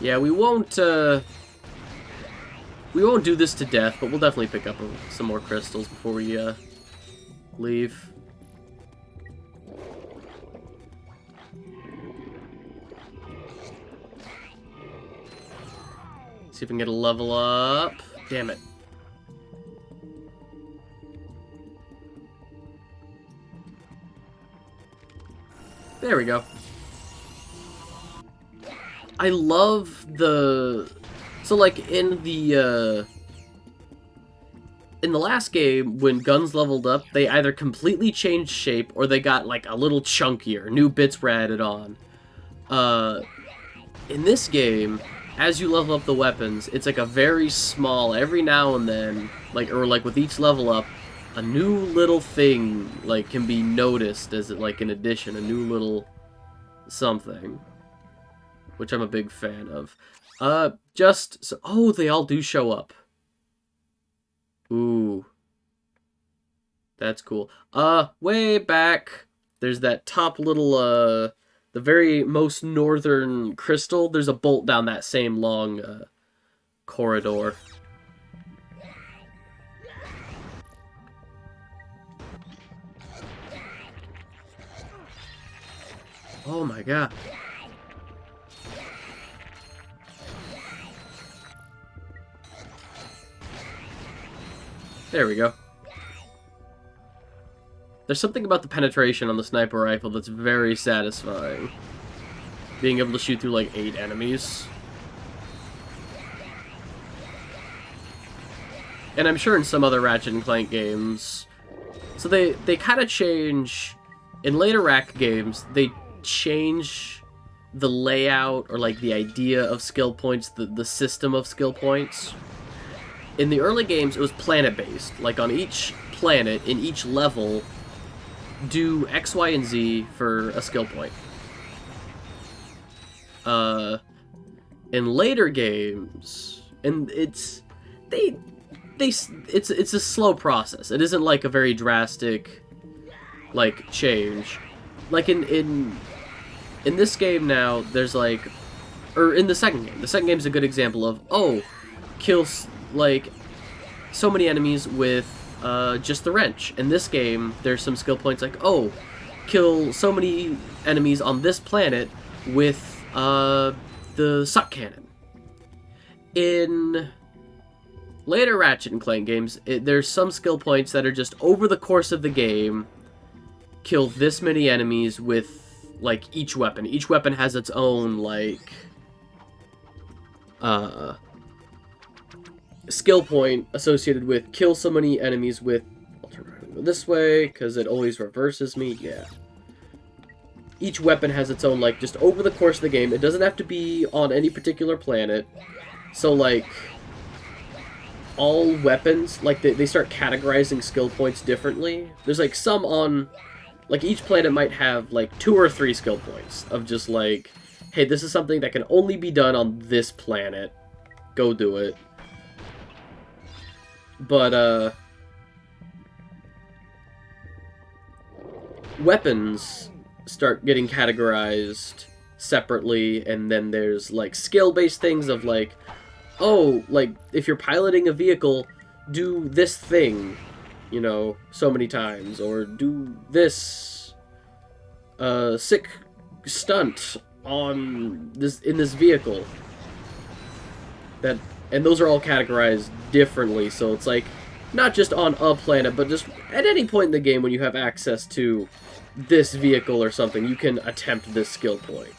Yeah, we won't do this to death, but we'll definitely pick up some more crystals before we leave. See if we can get a level up. Damn it. There we go. I love the... So, like, in the last game, when guns leveled up, they either completely changed shape, or they got, like, a little chunkier. New bits were added on. In this game, as you level up the weapons, it's, like, a very small, every now and then, like, or, like, with each level up, a new little thing, like, can be noticed as, like, an addition, a new little something. Which I'm a big fan of. Just... So, oh, they all do show up. Ooh. That's cool. Way back, there's that top little, the very most northern crystal. There's a bolt down that same long, corridor. Oh my god. There we go. There's something about the penetration on the sniper rifle that's very satisfying. Being able to shoot through like 8 enemies. And I'm sure in some other Ratchet and Clank games. So they kind of change... In later Rack games, they change the layout or like the idea of skill points, the system of skill points. In the early games, it was planet-based. Like, on each planet, in each level, do X, Y, and Z for a skill point. In later games, and it's a slow process. It isn't like a very drastic, like, change. Like, in this game now, there's like, or in the second game. The second game's a good example of, oh, kills like so many enemies with just the wrench. In this game, there's some skill points like, oh, kill so many enemies on this planet with the suck cannon. In later Ratchet and Clank games, there's some skill points that are just over the course of the game, kill this many enemies with like each weapon. Each weapon has its own like skill point associated with kill so many enemies with... I'll turn around and go this way, because it always reverses me, yeah. Each weapon has its own, like, just over the course of the game. It doesn't have to be on any particular planet. So, like, all weapons, like, they start categorizing skill points differently. There's, like, some on... Like, each planet might have, like, 2 or 3 skill points of just, like, hey, this is something that can only be done on this planet. Go do it. But, weapons start getting categorized separately, and then there's, like, skill-based things of, like, oh, like, if you're piloting a vehicle, do this thing, you know, so many times, or do this, sick stunt on this, in this vehicle. And those are all categorized differently, so it's like, not just on a planet, but just at any point in the game when you have access to this vehicle or something, you can attempt this skill point.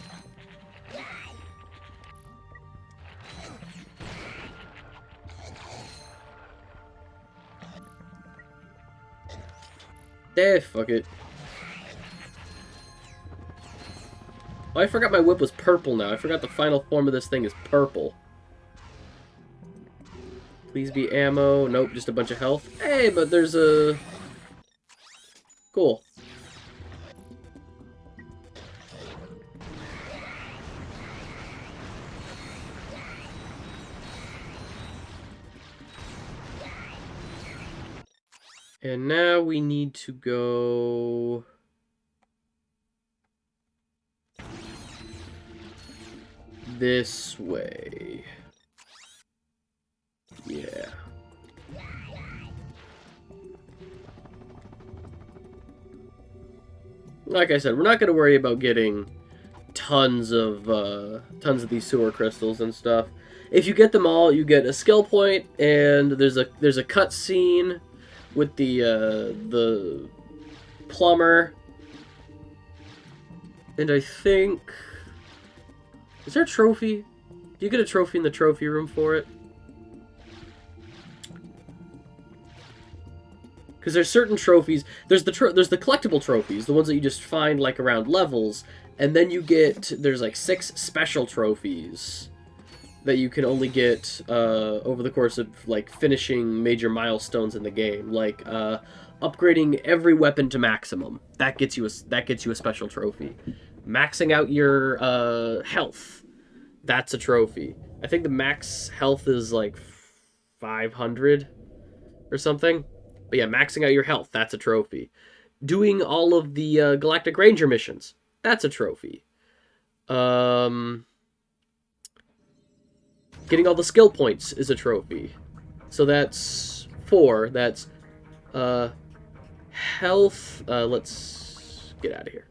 Fuck it. Oh, I forgot my whip was purple now. I forgot the final form of this thing is purple. Please be ammo. Nope, just a bunch of health. Hey, but there's a... Cool. And now we need to go... this way. Yeah. Like I said, we're not going to worry about getting tons of these sewer crystals and stuff. If you get them all, you get a skill point, and there's a cut scene with the plumber, and I think, is there a trophy? Do you get a trophy in the trophy room for it? Because there's certain trophies. There's the collectible trophies, the ones that you just find like around levels, and then you get, there's like 6 special trophies that you can only get over the course of like finishing major milestones in the game, like upgrading every weapon to maximum. That gets you a special trophy. Maxing out your health. That's a trophy. I think the max health is like 500 or something. But yeah, maxing out your health, that's a trophy. Doing all of the Galactic Ranger missions, that's a trophy. Getting all the skill points is a trophy. So that's 4. That's health. Let's get out of here.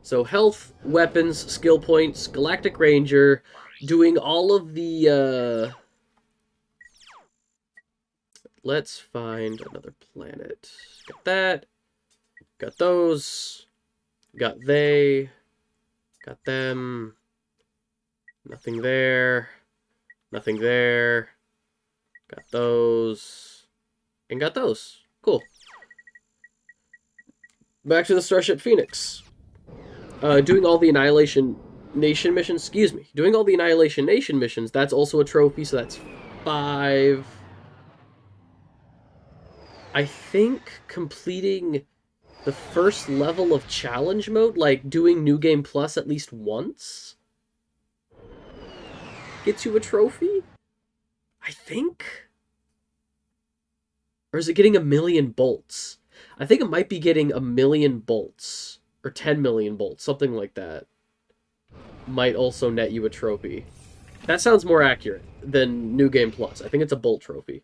So health, weapons, skill points, Galactic Ranger, doing all of the... Let's find another planet. Got that. Got those. Got they. Got them. Nothing there. Nothing there. Got those. And got those. Cool. Back to the Starship Phoenix. Doing all the Annihilation Nation missions. Excuse me. Doing all the Annihilation Nation missions. That's also a trophy, so that's 5. I think completing the first level of challenge mode, like doing New Game Plus at least once, gets you a trophy? I think? Or is it getting 1,000,000 bolts? I think it might be getting 1,000,000 bolts. Or 10 million bolts, something like that. Might also net you a trophy. That sounds more accurate than New Game Plus. I think it's a bolt trophy.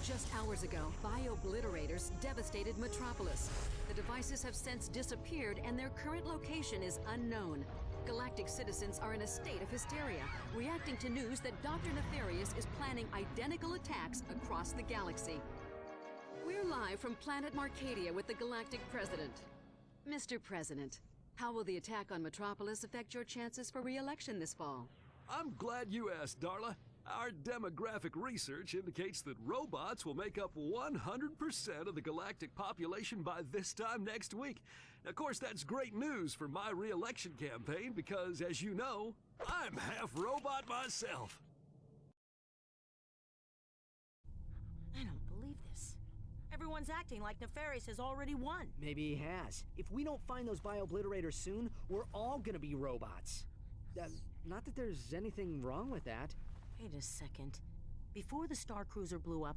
Just hours ago, bio-obliterators devastated Metropolis. The devices have since disappeared, and their current location is unknown. Galactic citizens are in a state of hysteria, reacting to news that Dr. Nefarious is planning identical attacks across the galaxy. We're live from planet Marcadia with the Galactic President. Mr. President, how will the attack on Metropolis affect your chances for re-election this fall? I'm glad you asked, Darla. Our demographic research indicates that robots will make up 100% of the galactic population by this time next week. Of course, that's great news for my re-election campaign because, as you know, I'm half robot myself. I don't believe this. Everyone's acting like Nefarious has already won. Maybe he has. If we don't find those bio-obliterators soon, we're all gonna be robots. Not that there's anything wrong with that. Wait a second. Before the Star Cruiser blew up,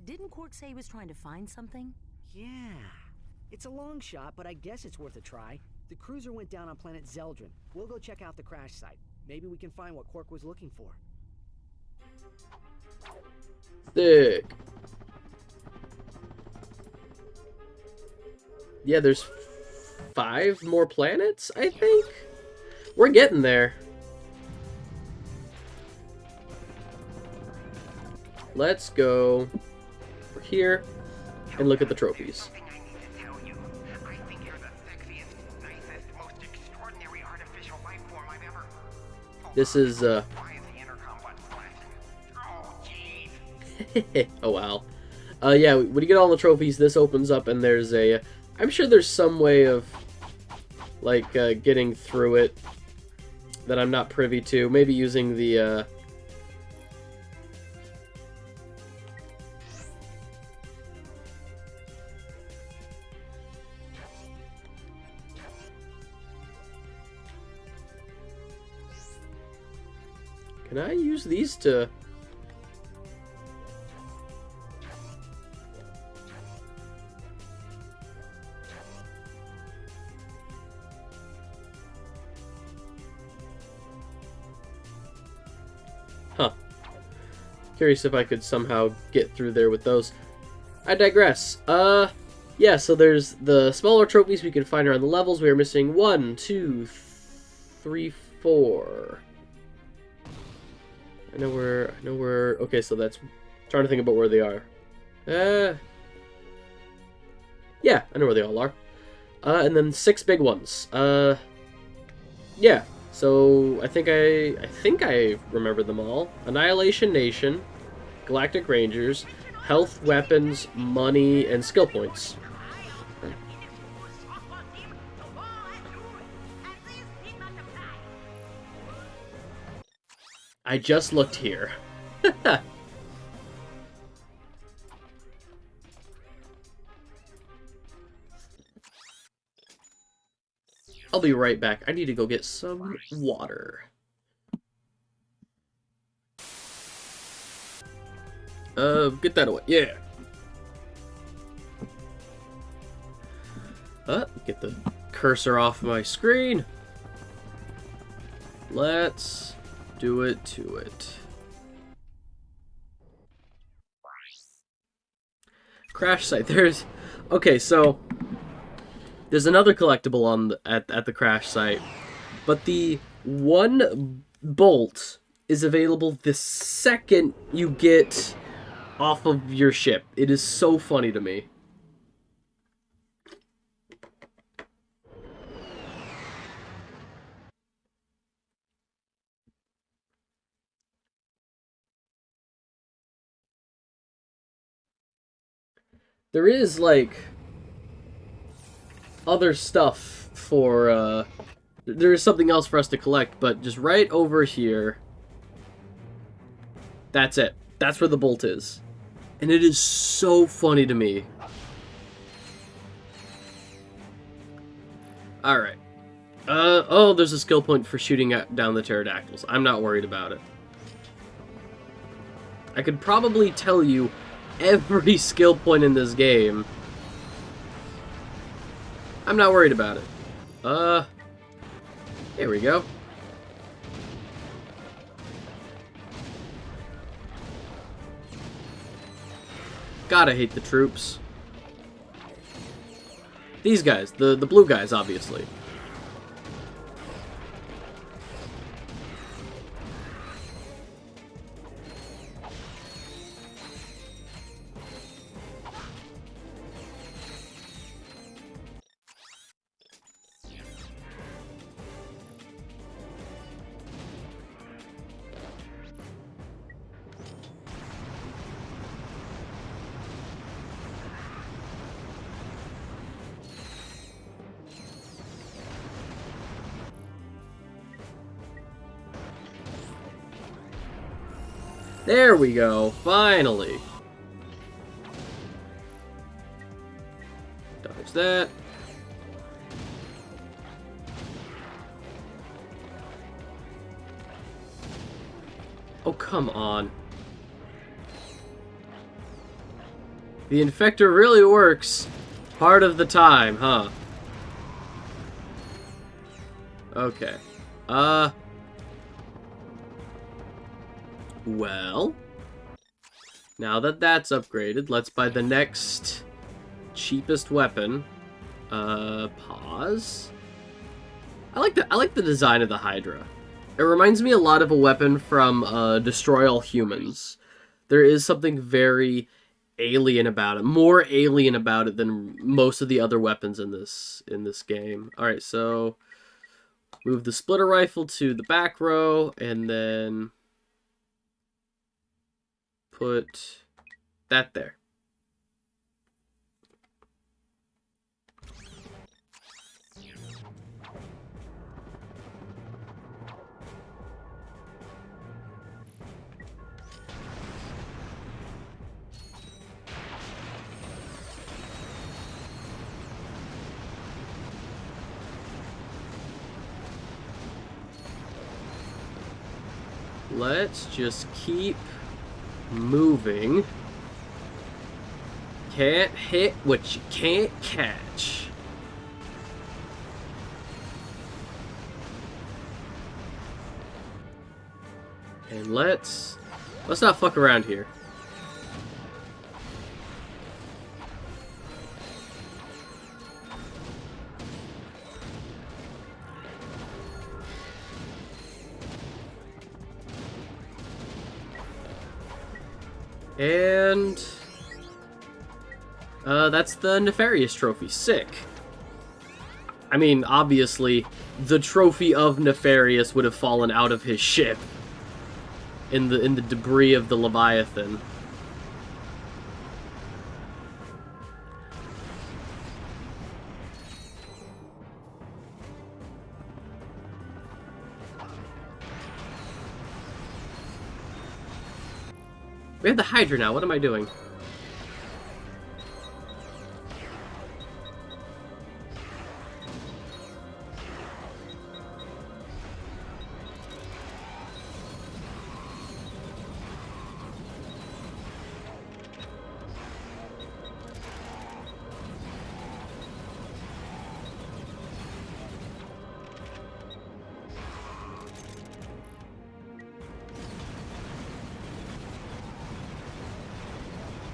didn't Quark say he was trying to find something? Yeah. It's a long shot, but I guess it's worth a try. The cruiser went down on planet Zeldrin. We'll go check out the crash site. Maybe we can find what Quark was looking for. Sick. Yeah, there's 5 more planets, I think? We're getting there. Let's go over here and look at the trophies. This is, oh, wow. Yeah, when you get all the trophies, this opens up and there's a... I'm sure there's some way of, like, getting through it that I'm not privy to. Maybe using the, Can I use these to... Curious if I could somehow get through there with those. I digress. Yeah, so there's the smaller trophies we can find around the levels. We are missing 1, 2, 3, 4. I know we're... Okay, so that's... Trying to think about where they are. Yeah, I know where they all are. And then 6 big ones. Yeah. So I think I remember them all. Annihilation Nation, Galactic Rangers, health, weapons, money, and skill points. I just looked here. I'll be right back. I need to go get some water. Get that away. Yeah. Get the cursor off my screen. Let's do it to it. Crash site. There's... Okay, so... There's another collectible on the, at the crash site, but the one bolt is available the second you get off of your ship. It is so funny to me. There is, like... other stuff for, there's something else for us to collect, but just right over here, that's it. That's where the bolt is. And it is so funny to me. Alright. Oh, there's a skill point for shooting down the pterodactyls. I'm not worried about it. I could probably tell you every skill point in this game. I'm not worried about it. Here we go. Gotta hate the troops. These guys, the blue guys, obviously. There we go, finally. Dodge that. Oh, come on. The infector really works part of the time, huh? Okay. Well, now that that's upgraded, let's buy the next cheapest weapon. Pause. I like the design of the Hydra. It reminds me a lot of a weapon from Destroy All Humans. There is something very alien about it, more alien about it than most of the other weapons in this game. All right, so move the splitter rifle to the back row, and then put that there. Let's just keep moving. Can't hit what you can't catch. And let's Let's not fuck around here. And that's the Nefarious trophy. Sick. I mean, obviously, the trophy of Nefarious would have fallen out of his ship in the debris of the Leviathan. We have the Hydra now. What am I doing?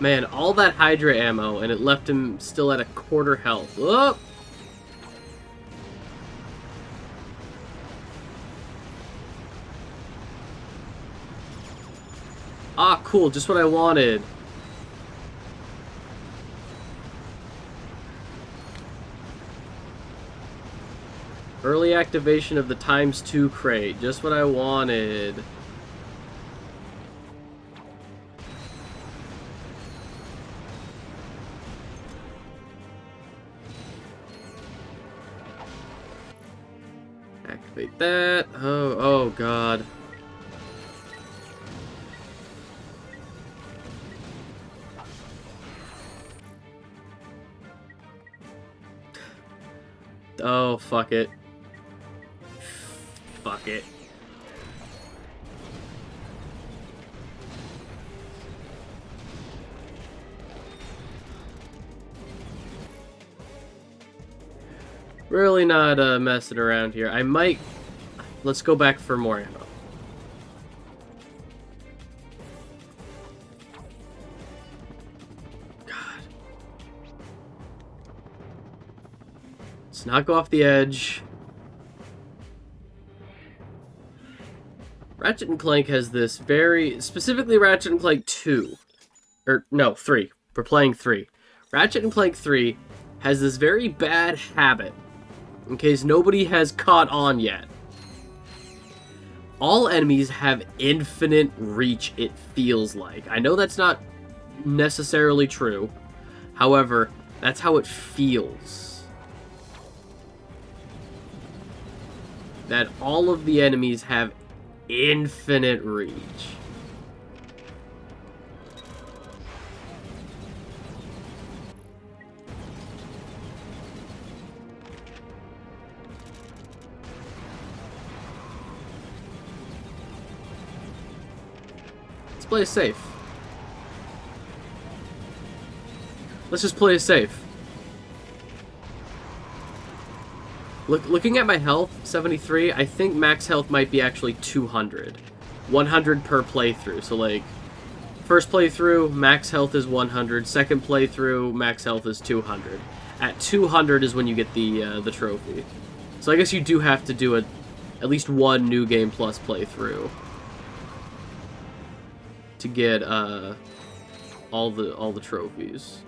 Man, all that Hydra ammo, and it left him still at a quarter health. Oh! Ah, cool, just what I wanted. Early activation of the ×2 crate, just what I wanted. Activate that. Oh god. Oh, fuck it. Fuck it. Really not messing around here. I might... Let's go back for more ammo. God. Let's not go off the edge. Ratchet and Clank has this very... Specifically Ratchet and Clank 2. Or, no, 3. We're playing 3. Ratchet and Clank 3 has this very bad habit, in case nobody has caught on yet. All enemies have infinite reach, it feels like. I know that's not necessarily true. However, that's how it feels. That all of the enemies have infinite reach. Play it safe. Let's just play it safe. Looking at my health, 73, I think max health might be actually 200. 100 per playthrough. So like, first playthrough, max health is 100. Second playthrough, max health is 200. At 200 is when you get the trophy. So I guess you do have to do at least one New Game Plus playthrough to get all the trophies.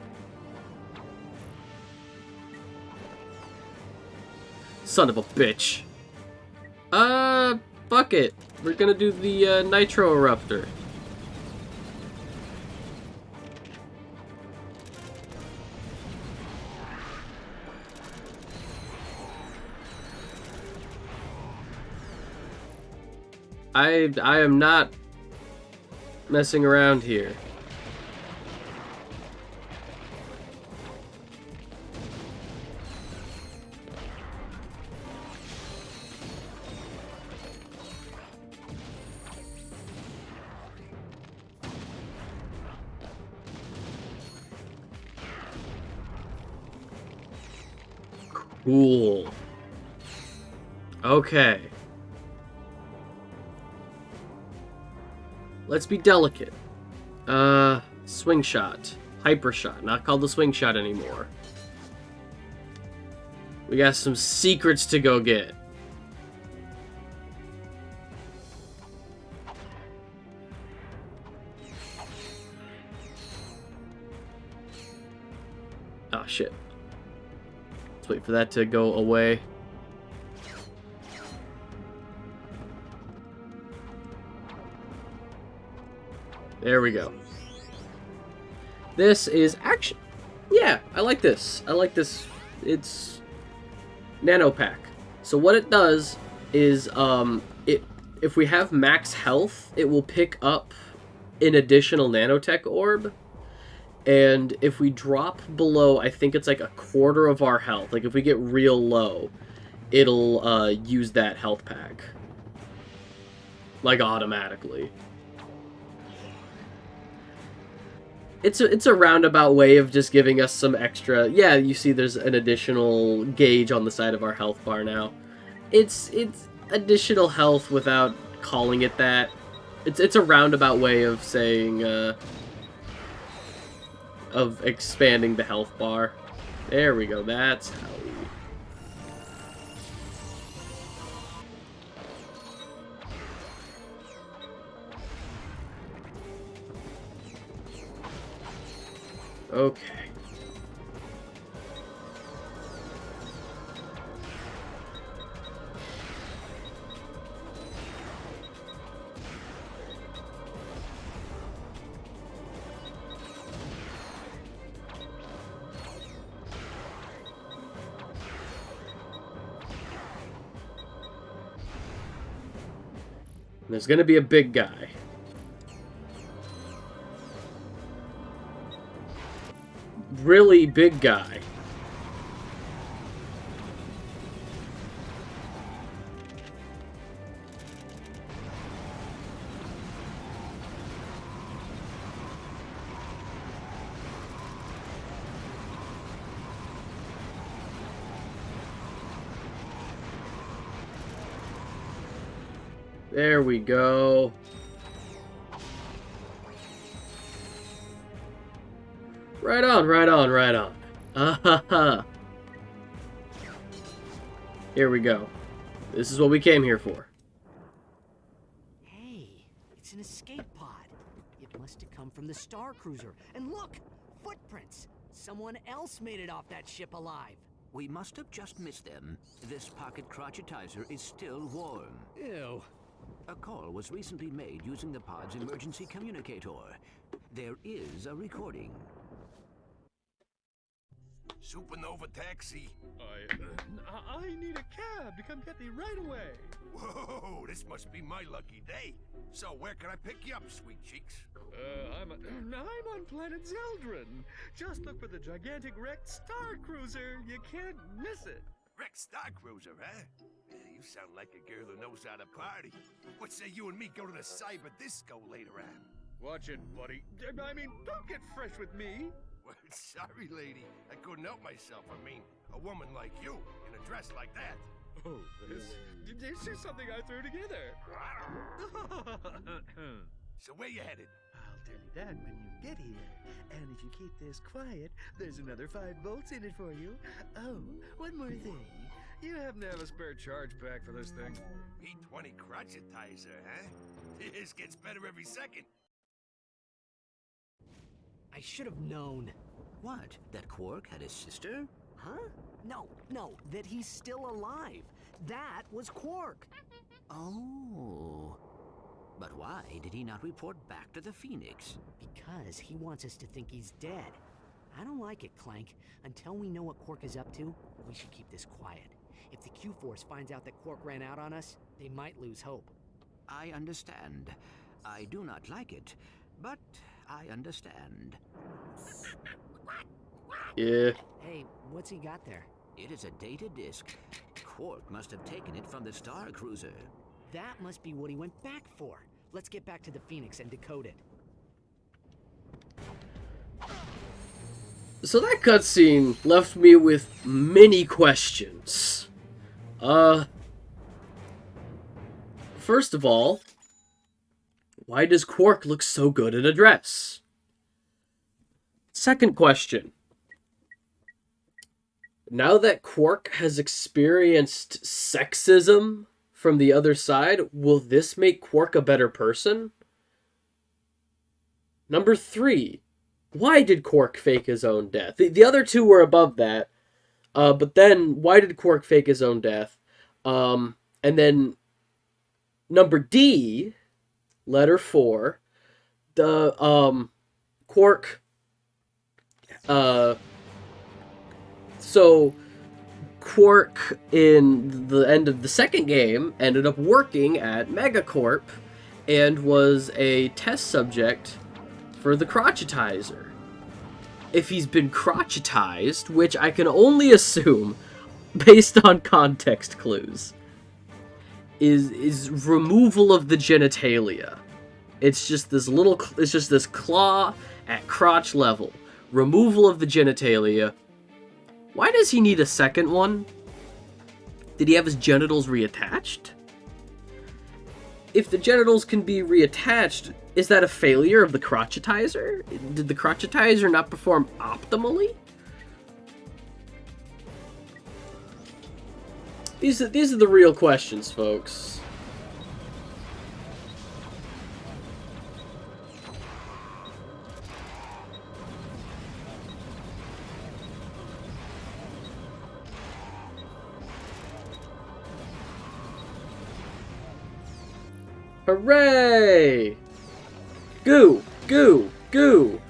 Son of a bitch. Fuck it. We're gonna do the Nitro Eruptor. I am not messing around here. Cool. Okay. Let's be delicate. Swing shot. Hyper shot. Not called the swing shot anymore. We got some secrets to go get. Oh, shit. Let's wait for that to go away. There we go. This is actually... Yeah, I like this. I like this. It's... Nano Pack. So what it does is, if we have max health, it will pick up an additional nanotech orb. And if we drop below, I think it's like a quarter of our health. Like if we get real low, it'll use that health pack. Like automatically. It's a roundabout way of just giving us some extra... Yeah, you see there's an additional gauge on the side of our health bar now. It's additional health without calling it that. It's a roundabout way of saying... of expanding the health bar. There we go, that's how we... Okay. There's gonna be a big guy. Really big guy. There we go. Right on, right on, right on. Ah-ha-ha. Here we go. This is what we came here for. Hey, it's an escape pod. It must have come from the Star Cruiser. And look! Footprints! Someone else made it off that ship alive. We must have just missed them. This pocket Crotchetizer is still warm. Ew. A call was recently made using the pod's emergency communicator. There is a recording. Supernova taxi. I need a cab to come get me right away. Whoa, this must be my lucky day. So where can I pick you up, sweet cheeks? I'm on planet Zeldrin. Just look for the gigantic wrecked Star Cruiser. You can't miss it. Wrecked Star Cruiser, huh? You sound like a girl who knows how to party. What say you and me go to the cyber disco later on? Watch it, buddy. I mean, don't get fresh with me. Well, sorry, lady. I couldn't help myself. I mean, a woman like you in a dress like that. Oh, this is something I threw together. So where you headed? I'll tell you that when you get here. And if you keep this quiet, there's another 5 volts in it for you. Oh, one more thing. You happen to have a spare charge pack for this thing. P20 Crotchetizer, huh? This gets better every second. I should have known. What? That Qwark had a sister? Huh? No, that he's still alive. That was Qwark. Oh. But why did he not report back to the Phoenix? Because he wants us to think he's dead. I don't like it, Clank. Until we know what Qwark is up to, we should keep this quiet. If the Q-Force finds out that Qwark ran out on us, they might lose hope. I understand. I do not like it, but I understand. Yeah. Hey, what's he got there? It is a data disk. Qwark must have taken it from the Star Cruiser. That must be what he went back for. Let's get back to the Phoenix and decode it. So that cutscene left me with many questions. First of all, Why does Qwark look so good in a dress? Second question. Now that Qwark has experienced sexism from the other side, will this make Qwark a better person? Number 3. Why did Qwark fake his own death? The other two were above that. But then, why did Qwark fake his own death? And then, number D, letter 4, the, Qwark, so, Qwark, in the end of the second game, ended up working at Megacorp, and was a test subject for the Crotchetizer. If he's been crotchetized, which I can only assume, based on context clues, is removal of the genitalia. It's just this claw at crotch level. Removal of the genitalia. Why does he need a second one? Did he have his genitals reattached? If the genitals can be reattached, is that a failure of the Crotchetizer? Did the Crotchetizer not perform optimally? These are the real questions, folks. Hooray! Goo! Goo! Goo!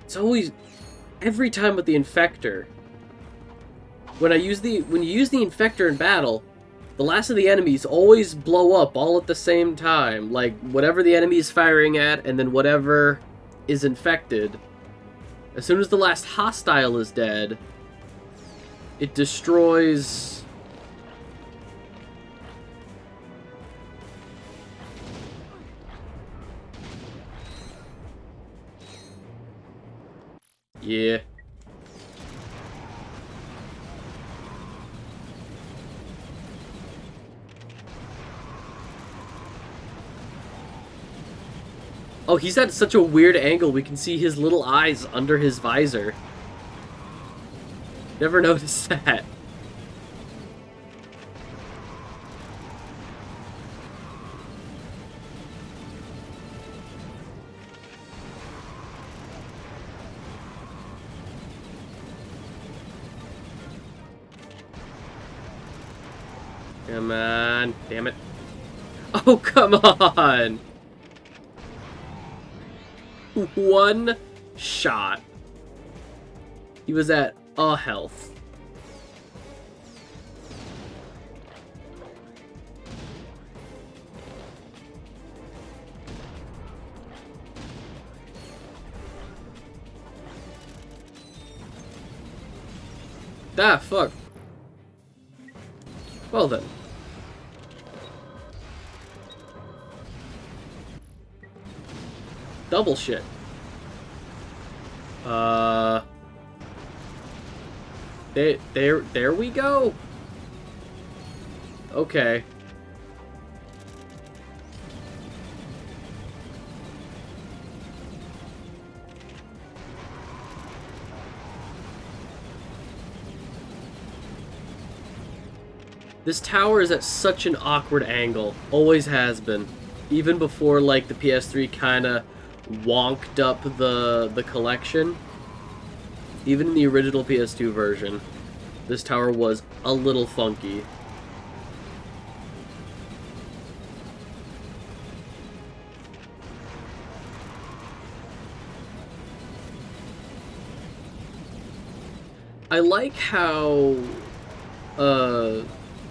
It's always... every time with the Infector. When you use the Infector in battle, the last of the enemies always blow up all at the same time. Like, whatever the enemy is firing at, and then whatever is infected. As soon as the last hostile is dead, it destroys... Yeah. Oh, he's at such a weird angle, we can see his little eyes under his visor. Never noticed that. Come on, damn it. Oh, come on! One shot. He was at a health. Ah, fuck. Well then. Double shit. There we go. Okay. This tower is at such an awkward angle. Always has been. Even before, like, the PS3 kinda wonked up the collection. Even in the original PS2 version, this tower was a little funky. I like how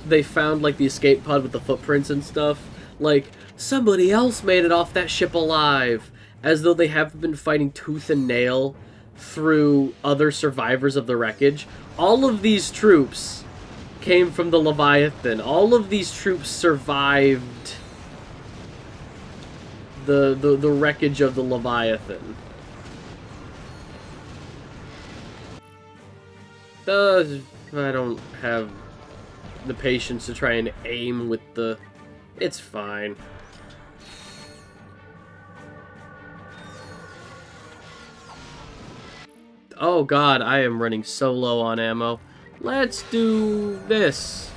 they found, like, the escape pod with the footprints and stuff. Like, somebody else made it off that ship alive, as though they haven't been fighting tooth and nail through other survivors of the wreckage. All of these troops came from the Leviathan. All of these troops survived the wreckage of the Leviathan. I don't have the patience to try and aim with the... It's fine. Oh god, I am running so low on ammo. Let's do this.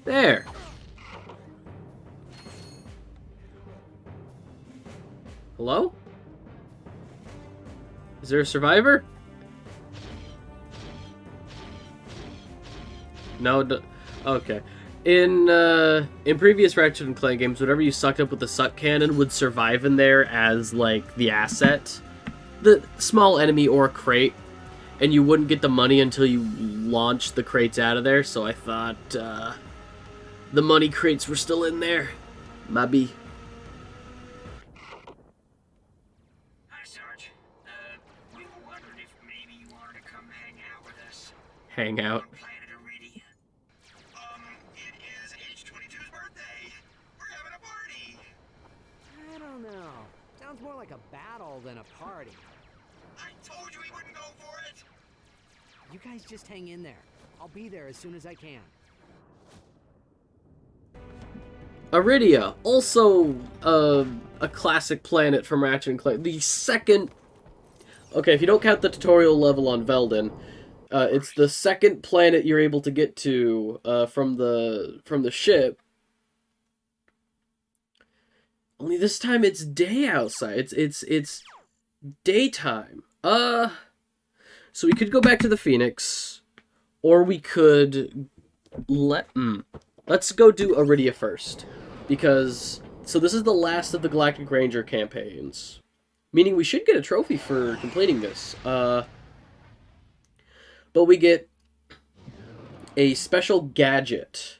There. Hello? Is there a survivor? No. Okay. In previous Ratchet and Clank games, whatever you sucked up with the suck cannon would survive in there as like the asset, the small enemy or crate, and you wouldn't get the money until you launched the crates out of there. So I thought the money crates were still in there. Maybe. Hang out. It is H22's birthday. We're having a party. I don't know. Sounds more like a battle than a party. I told you he wouldn't go for it. You guys just hang in there. I'll be there as soon as I can. Iridia, also a classic planet from Ratchet and Clank. The second... Okay, if you don't count the tutorial level on Veldin, it's the second planet you're able to get to from the ship. Only this time it's day outside. It's daytime. So we could go back to the Phoenix, or we could let's go do Iridia first, because so this is the last of the Galactic Ranger campaigns, meaning we should get a trophy for completing this. But we get a special gadget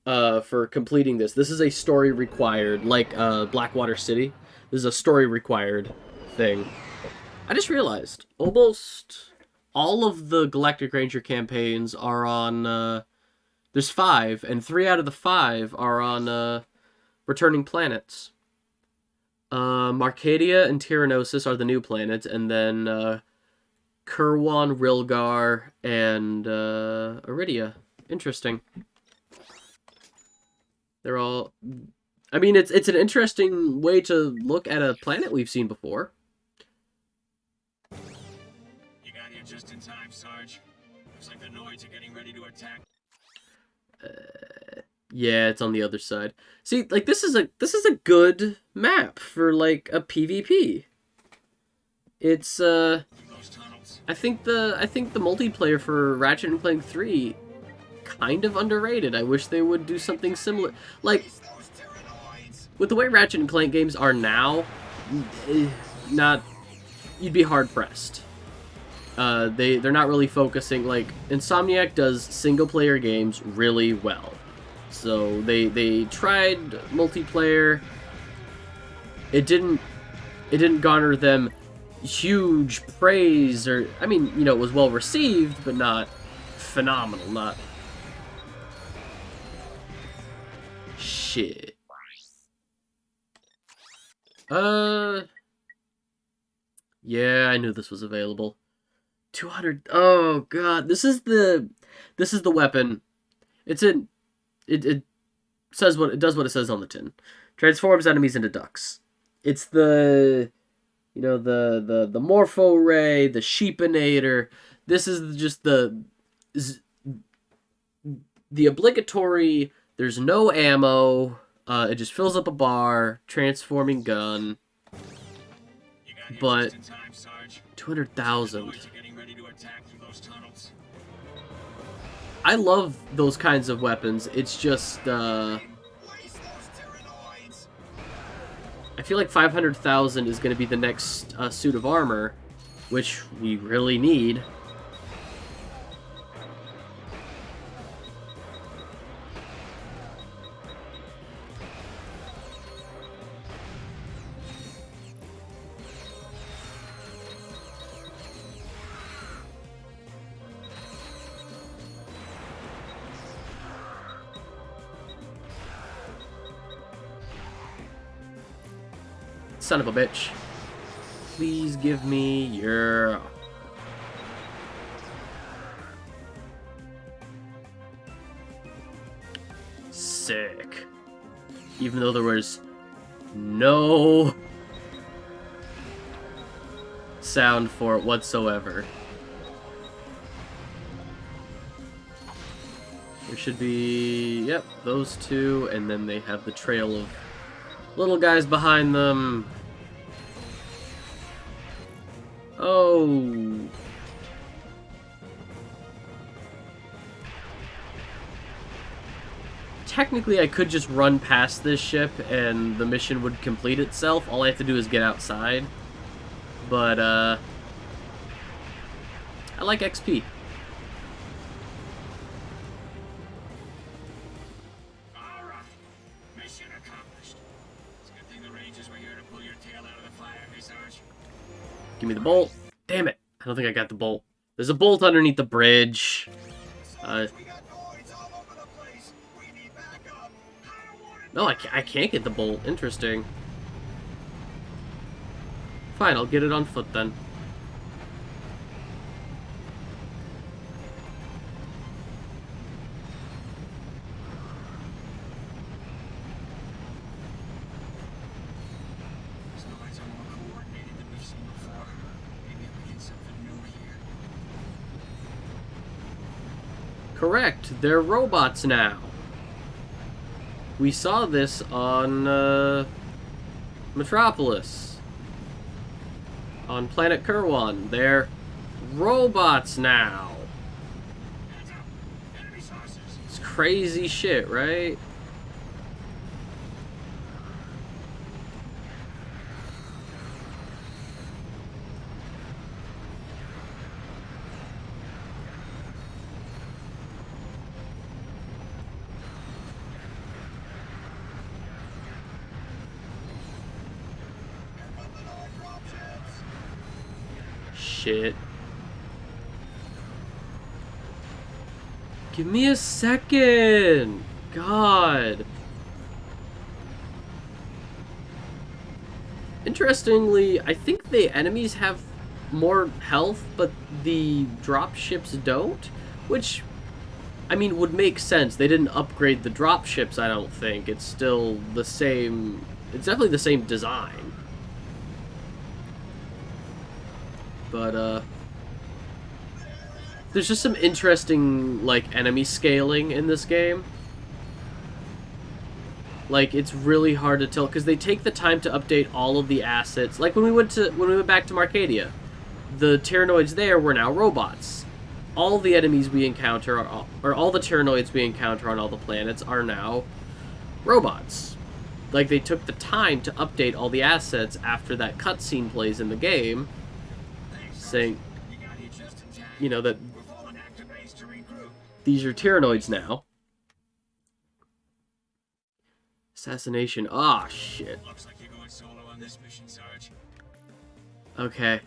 for completing this. This is a story required, like Blackwater City. This is a story required thing. I just realized almost all of the Galactic Ranger campaigns are on... there's 5, and 3 out of the 5 are on returning planets. Marcadia and Tyhrra-rism are the new planets, and then... Kurwan, Rilgar, and Iridia. Interesting. They're all... I mean, it's an interesting way to look at a planet we've seen before. You got here just in time, Sarge. Looks like the Noids are getting ready to attack. Yeah, it's on the other side. See, like this is a good map for like a PvP. It's I think the multiplayer for Ratchet and Clank 3 kind of underrated. I wish they would do something similar. Like with the way Ratchet and Clank games are now, you'd be hard pressed. They're not really focusing, like Insomniac does single player games really well. So they tried multiplayer. It didn't garner them huge praise, or I mean, you know, it was well received, but not phenomenal. Not shit. Yeah, I knew this was available. 200. Oh god, this is the weapon. It says what it does. What it says on the tin. Transforms enemies into ducks. It's the, you know, the Morpho Ray, the Sheepinator. This is just the obligatory. There's no ammo. It just fills up a bar. Transforming gun. But 200,000. I love those kinds of weapons. It's just I feel like 500,000 is going to be the next suit of armor, which we really need. Son of a bitch. Please give me your... Sick. Even though there was no sound for it whatsoever. There should be, yep, those two, and then they have the trail of little guys behind them. Oh. Technically, I could just run past this ship and the mission would complete itself. All I have to do is get outside. But, I like XP. Alright. Mission accomplished. It's a good thing the Rangers were here to pull your tail out of the fire, Sarge. Give me the bolt. Damn it. I don't think I got the bolt. There's a bolt underneath the bridge. No, I can't get the bolt. Interesting. Fine, I'll get it on foot then. Correct, they're robots now. We saw this on Metropolis. On planet Kerwan. They're robots now. It's crazy shit, right? Shit. Give me a second! God. Interestingly, I think the enemies have more health, but the drop ships don't, which, I mean, would make sense. They didn't upgrade the drop ships, I don't think. It's still the same, it's definitely the same design. But, there's just some interesting, like, enemy scaling in this game. Like, it's really hard to tell, because they take the time to update all of the assets. Like, when we went back to Marcadia, the Tyhrranoids there were now robots. All the enemies we encounter, or all the Tyhrranoids we encounter on all the planets are now robots. Like, they took the time to update all the assets after that cutscene plays in the game, saying, you know, that these are Tyhrranoids now. Assassination. Ah, shit. Looks like you're going solo on this mission, Sarge. Okay.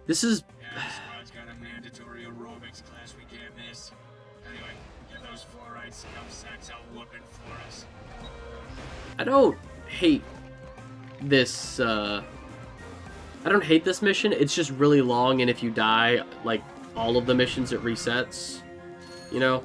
This is... Yeah, this squad's got a mandatory aerobics class we can't miss. Anyway, give those fluoride scum sacks a whooping for us. I don't hate this, I don't hate this mission. It's just really long, and if you die, like, all of the missions, it resets. You know?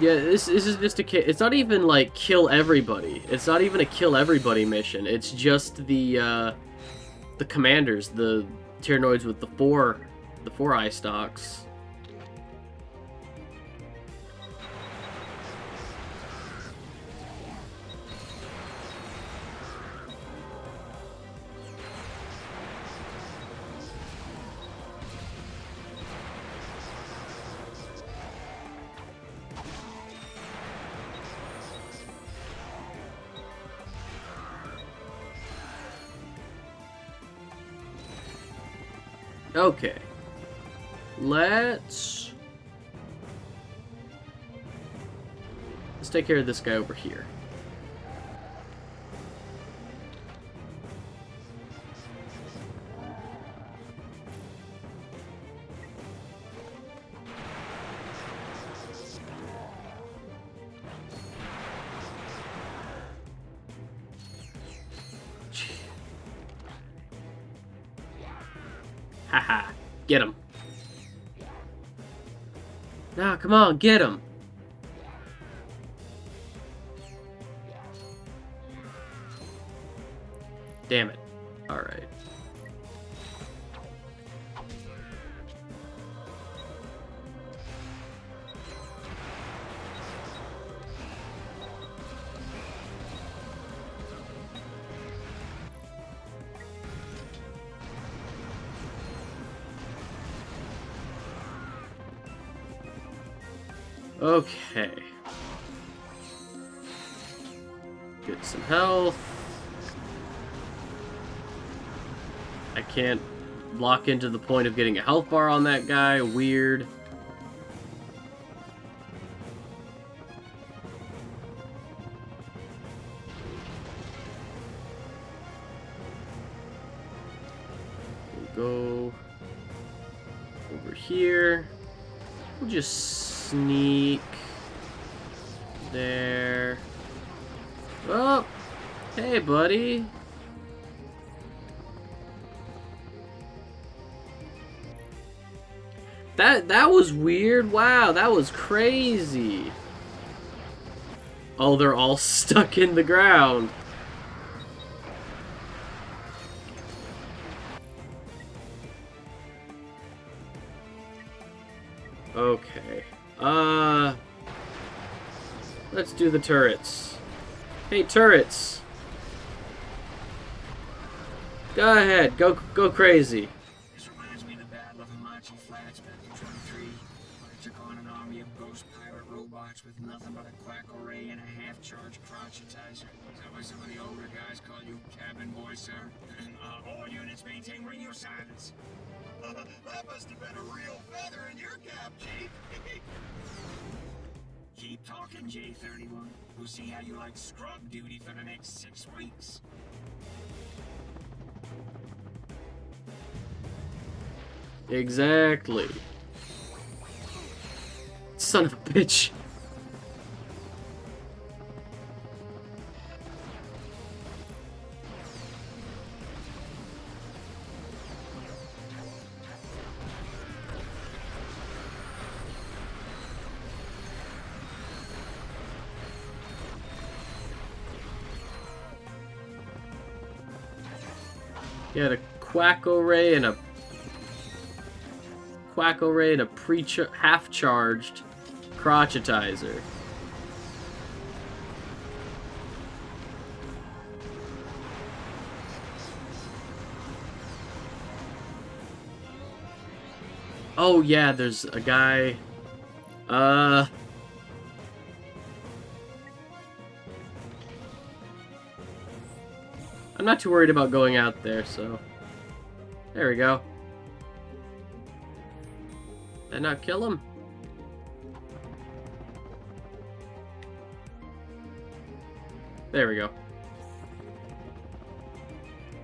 Yeah, this is just it's not even like kill everybody. It's not even a kill everybody mission. It's just the commanders, the Tyhrranoids with the four eye stalks. Okay. Let's let's take care of this guy over here. Haha, get him. Now, come on, get him. Damn it. Alright. Okay. Get some health. I can't lock into the point of getting a health bar on that guy. Weird. We'll go over here. We'll just sneak there. Oh, hey, buddy. That was weird. Wow, that was crazy. Oh, they're all stuck in the ground. Okay. Let's do the turrets. Hey, turrets. Go ahead. Go crazy. This reminds me of the Battle of Hamachi Flats back in 23, when I took on an army of ghost pirate robots with nothing but a quack array and a half-charged Crotchetizer. Is that why some of the older guys call you cabin boy, sir? And all units maintain radio silence. That must have been a real feather in your cap, Chief. Keep talking, J31. We'll see how you like scrub duty for the next 6 weeks. Exactly. Son of a bitch. You had a quack array and a half-charged Crotchetizer. Oh yeah, there's a guy. I'm not too worried about going out there, so... There we go. Did I not kill him? There we go.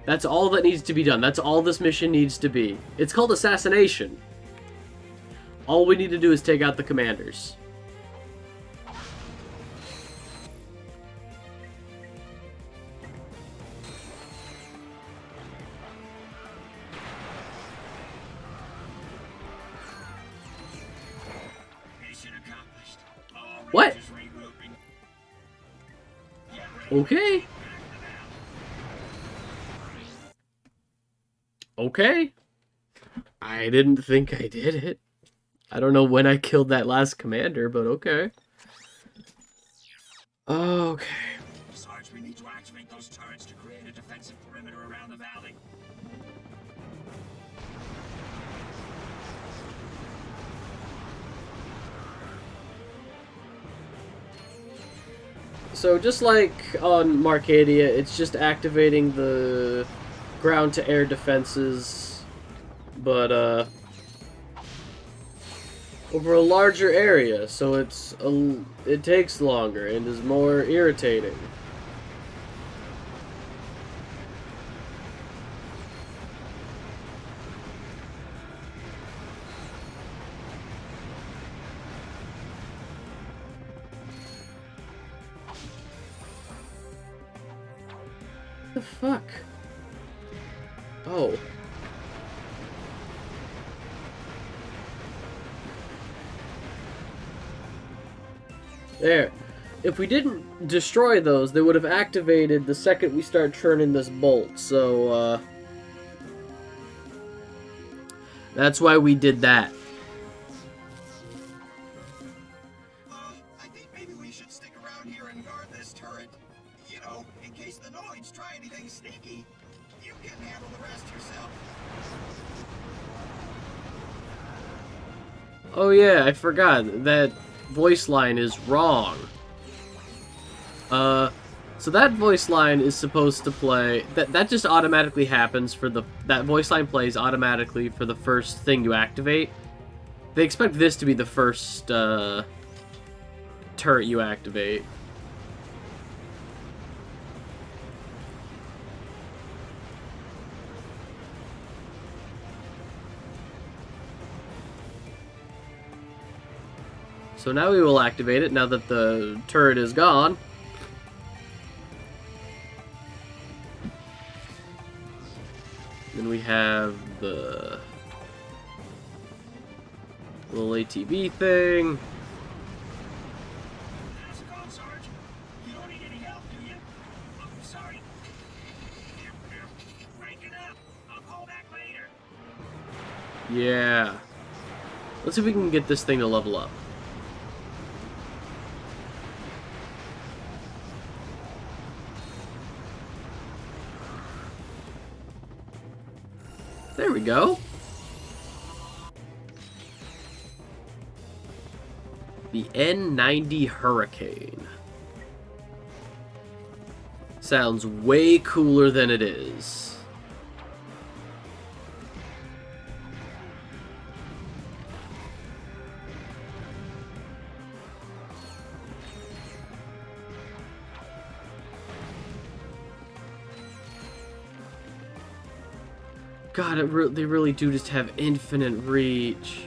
That's all that needs to be done. That's all this mission needs to be. It's called assassination. All we need to do is take out the commanders. What? Okay. Okay. I didn't think I did it. I don't know when I killed that last commander, but okay. Okay. Sarge, we need to activate those turrets to create a defensive perimeter around the valley. So just like on Marcadia, it's just activating the ground-to-air defenses, but over a larger area, so it takes longer and is more irritating. What the fuck? Oh. There. If we didn't destroy those, they would have activated the second we start turning this bolt, so, that's why we did that. I think maybe we should stick around here and guard this turret. You know, in case the Noids try anything sneaky. You can handle the rest yourself. Oh yeah, I forgot. That voice line is wrong. So that voice line is supposed to play... That just automatically happens for the... That voice line plays automatically for the first thing you activate. They expect this to be the first, turret you activate. So now we will activate it, now that the turret is gone. Then we have the little ATV thing. How's it going, Sarge? You don't need any help, do you? Oh, sorry. Crank it up. I'll call back later. Yeah. Let's see if we can get this thing to level up. There we go. The N90 Hurricane. Sounds way cooler than it is. God, they really do just have infinite reach.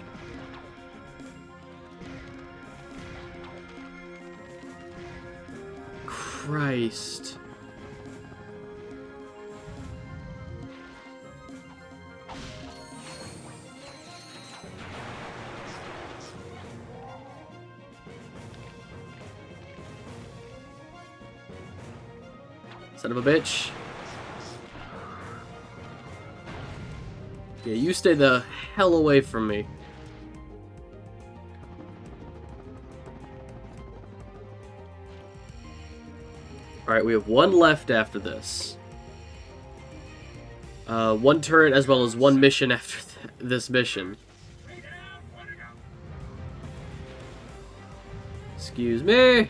Christ. Son of a bitch. Yeah, you stay the hell away from me. Alright, we have one left after this. One turret as well as one mission after this mission. Excuse me.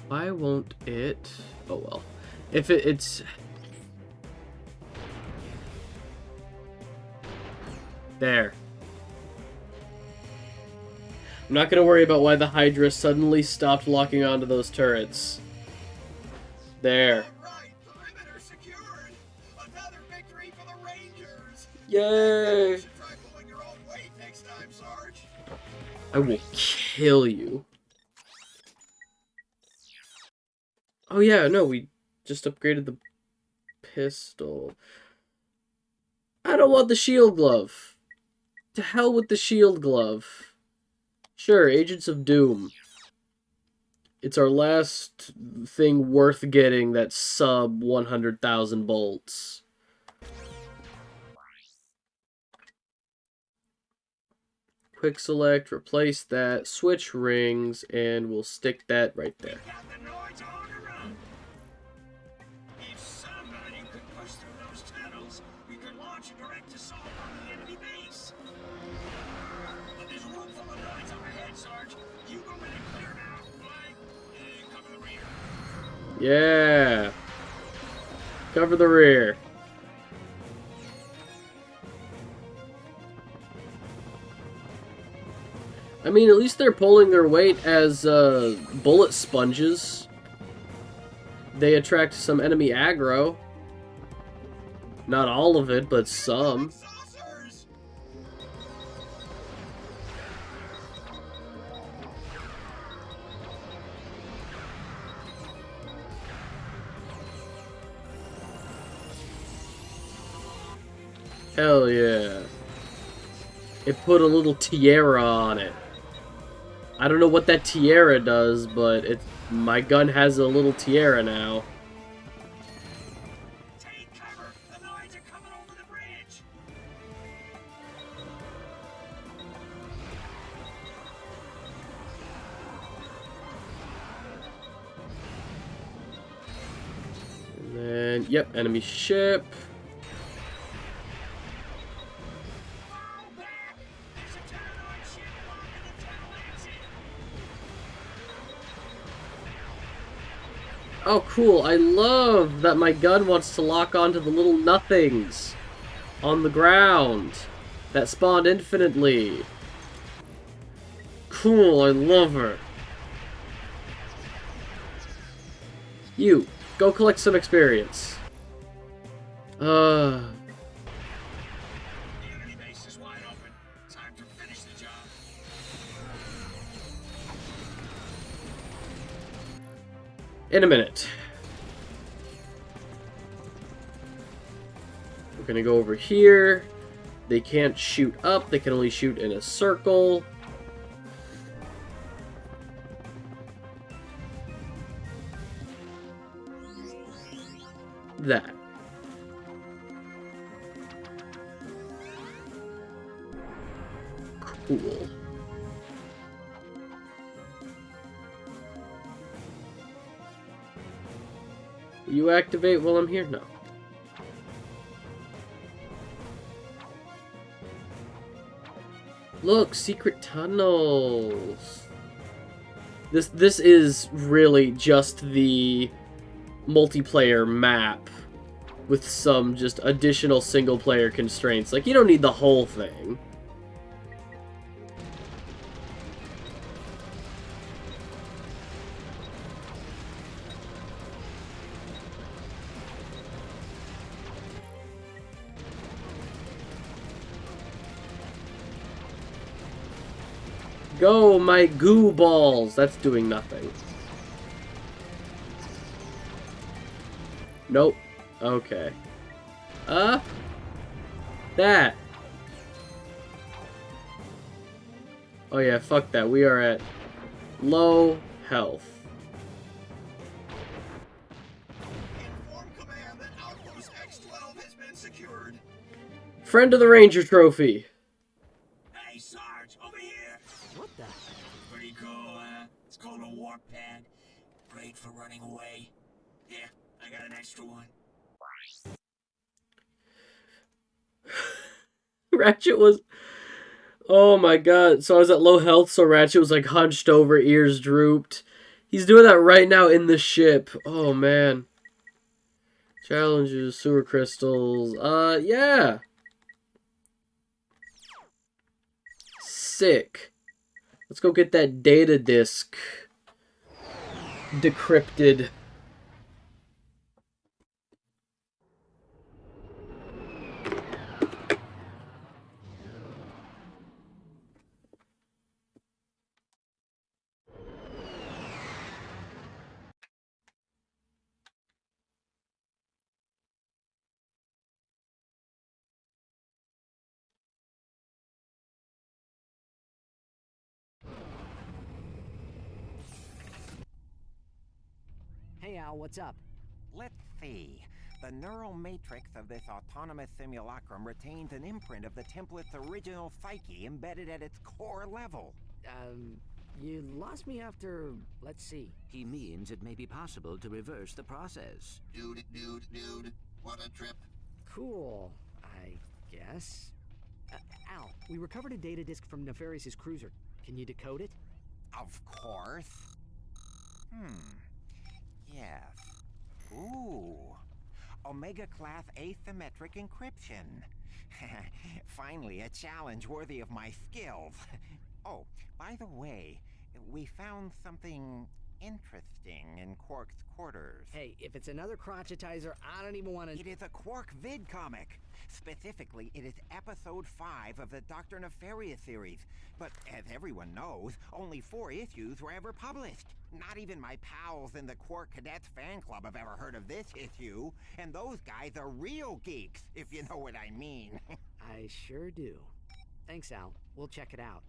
Why won't it? Oh well. If it's... There. I'm not gonna worry about why the Hydra suddenly stopped locking onto those turrets. There. Right, perimeter secured. Another victory for the Rangers. Yay! You should try pulling your own weight next time, Sarge. I will kill you. Oh yeah, no, we just upgraded the pistol. I don't want the shield glove. To hell with the shield glove. Sure, Agents of Doom. It's our last thing worth getting that's sub 100,000 bolts. Quick select, replace that, switch rings, and we'll stick that right there. If somebody could push through those tunnels, we could launch a direct assault on the enemy base. But there's a room full of noise up ahead, Sarge. You go in and clear now. Mike, cover the rear. Yeah. Cover the rear. I mean, at least they're pulling their weight as bullet sponges. They attract some enemy aggro. Not all of it, but some. Hell yeah. It put a little tiara on it. I don't know what that tiara does, but my gun has a little tiara now. Take cover. The noise are coming over the bridge. And then, yep, enemy ship. Oh, cool. I love that my gun wants to lock onto the little nothings on the ground that spawned infinitely. Cool, I love her. You, go collect some experience. The enemy base is wide open. Time to finish the job. In a minute. We're gonna go over here. They can't shoot up, they can only shoot in a circle. That. Cool. Will you activate while I'm here? No. Look, secret tunnels. This is really just the multiplayer map with some just additional single player constraints. Like, you don't need the whole thing. Go, my goo balls! That's doing nothing. Nope. Okay. That! Oh yeah, fuck that. We are at low health. Inform command that Outpost X-12 has been secured. Friend of the Ranger Trophy. Hey, Sarge, over here. What the? Pretty cool, huh? It's called a warp pad. Great for running away. Yeah, I got an extra one. Ratchet was... Oh my god. So I was at low health, so Ratchet was like hunched over, ears drooped. He's doing that right now in the ship. Oh man. Challenges, sewer crystals. Yeah. Sick. Let's go get that data disk decrypted. Hey Al, what's up? Let's see. The neural matrix of this autonomous simulacrum retains an imprint of the template's original psyche embedded at its core level. You lost me after, let's see. He means it may be possible to reverse the process. Dude. What a trip. Cool, I guess. Al, we recovered a data disk from Nefarious' cruiser. Can you decode it? Of course. Yes. Ooh. Omega-class asymmetric encryption. Finally, a challenge worthy of my skills. Oh, by the way, we found something interesting in Qwark's quarters. Hey, if it's another Crotchetizer, I don't even want to... It is a Qwark vid comic. Specifically, it is episode 5 of the Dr. Nefarious series. But as everyone knows, only 4 issues were ever published. Not even my pals in the Qwark Cadets fan club have ever heard of this issue. And those guys are real geeks, if you know what I mean. I sure do. Thanks, Al. We'll check it out.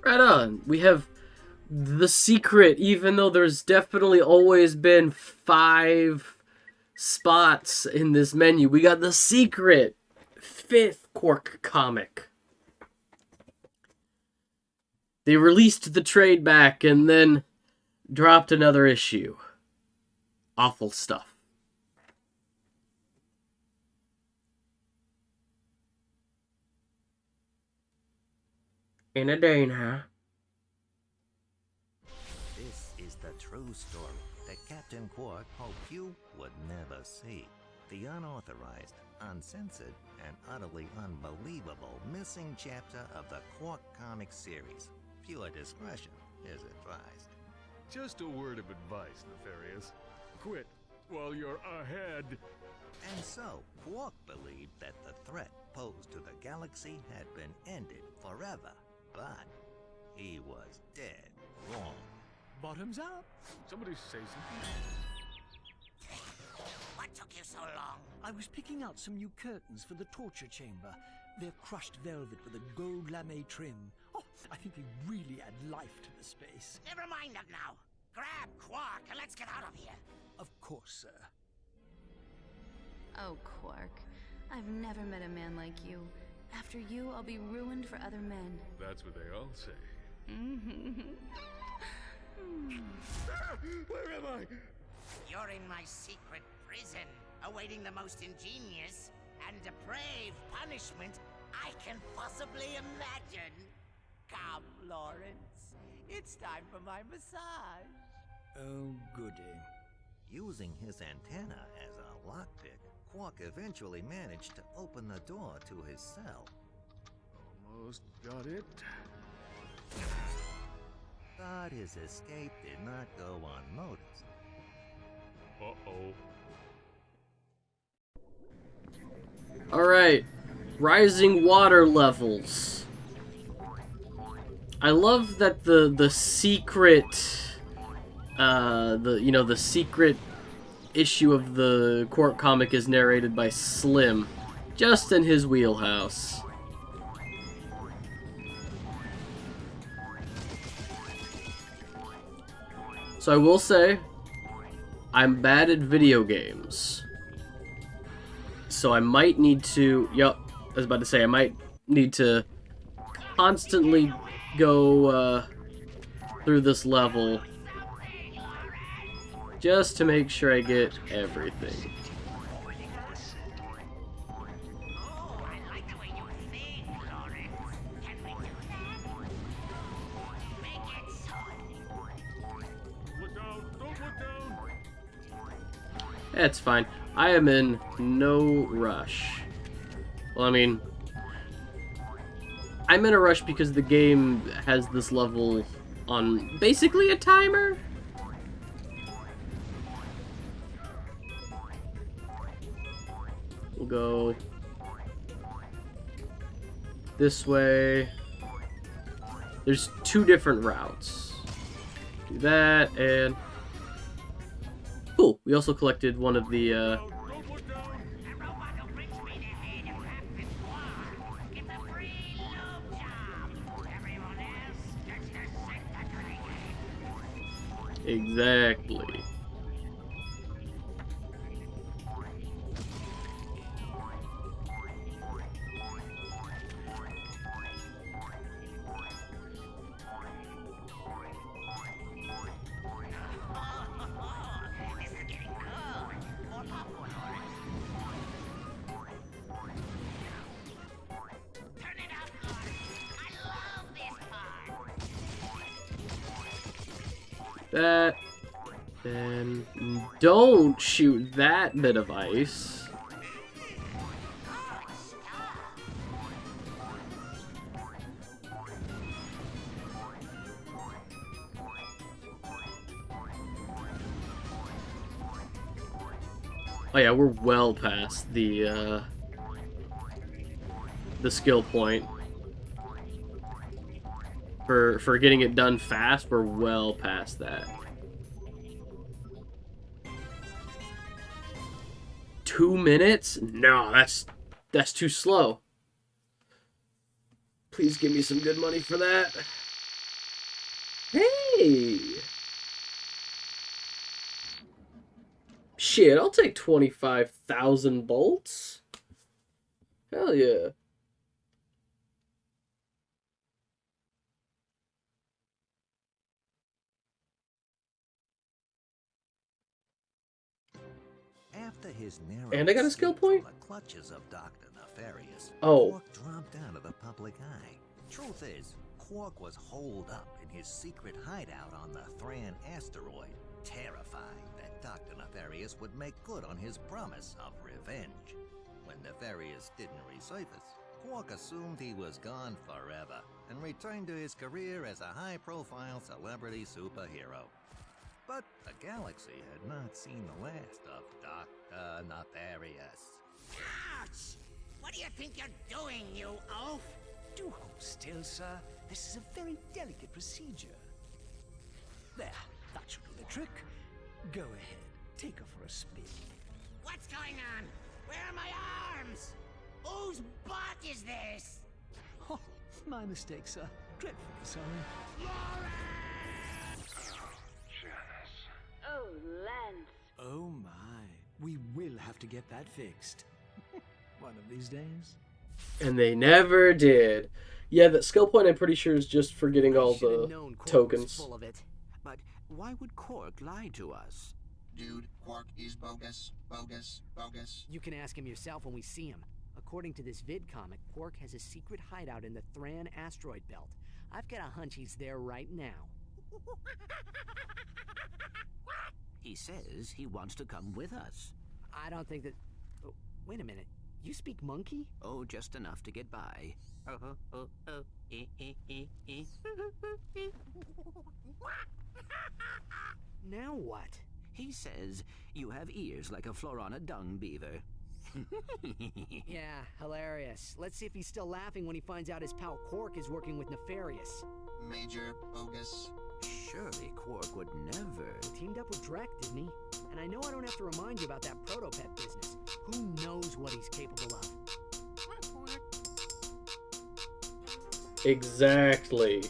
Right on. We have the secret, even though there's definitely always been 5 spots in this menu. We got the secret 5th Qwark comic. They released the trade back and then dropped another issue. Awful stuff. In a day now. This is the true story that Captain Qwark hoped you would never see. The unauthorized, uncensored, and utterly unbelievable missing chapter of the Qwark comic series. Pure discretion is advised. Just a word of advice, Nefarious. Quit while you're ahead. And so, Qwark believed that the threat posed to the galaxy had been ended forever. But he was dead wrong. Bottoms up. Somebody say something. What took you so long? I was picking out some new curtains for the torture chamber. They're crushed velvet with a gold lame trim. Oh, I think they really add life to the space. Never mind that now. Grab Qwark and let's get out of here. Of course, sir. Oh, Qwark. I've never met a man like you. After you, I'll be ruined for other men. That's what they all say. Where am I? You're in my secret prison, awaiting the most ingenious and depraved punishment I can possibly imagine. Come, Lawrence. It's time for my massage. Oh, goody. Using his antenna as a lockpick, Qwark eventually managed to open the door to his cell. Almost got it. But his escape did not go unnoticed. Uh-oh. Alright. Rising water levels. I love that the secret the secret issue of the Qwark comic is narrated by Slim, just in his wheelhouse. So I will say, I'm bad at video games. So I might need to, I was about to say, I might need to constantly go through this level just to make sure I get everything. That's fine. I am in no rush. Well, I mean, I'm in a rush because the game has this level on basically a timer. We'll go this way. There's 2 different routes. Do that, and cool. We also collected one of the Exactly. That, and don't shoot that bit of ice. Oh yeah, we're well past the skill point. For getting it done fast, we're well past that. 2 minutes? No, that's too slow. Please give me some good money for that. Hey! Shit, I'll take 25,000 bolts. Hell yeah. After his narrow And I got a skill escape point? from the clutches of Dr. Nefarious, Oh. Qwark dropped out of the public eye. Truth is, Qwark was holed up in his secret hideout on the Thran asteroid, terrified that Dr. Nefarious would make good on his promise of revenge. When Nefarious didn't resurface, Qwark assumed he was gone forever and returned to his career as a high-profile celebrity superhero. But the galaxy had not seen the last of Dr. Nefarious. Ouch! What do you think you're doing, you oaf? Do hold still, sir. This is a very delicate procedure. There, that should do the trick. Go ahead, take her for a spin. What's going on? Where are my arms? Whose butt is this? Oh, my mistake, sir. Dreadfully sorry. Oh, Lance. Oh my, we will have to get that fixed. One of these days. And they never did. Yeah, that skill point I'm pretty sure is just for getting all the tokens. Full of it. But why would Qwark lie to us? Dude, Qwark is bogus, bogus, bogus. You can ask him yourself when we see him. According to this vid comic, Qwark has a secret hideout in the Thran asteroid belt. I've got a hunch he's there right now. He says he wants to come with us. I don't think that... Oh, wait a minute. You speak monkey? Oh, just enough to get by. Now what? He says you have ears like a Florana dung beaver. Yeah, hilarious. Let's see if he's still laughing when he finds out his pal Qwark is working with Nefarious. Major bogus. Surely Qwark would never... Teamed up with Drek, didn't he? And I know I don't have to remind you about that proto-pet business. Who knows what he's capable of? Exactly.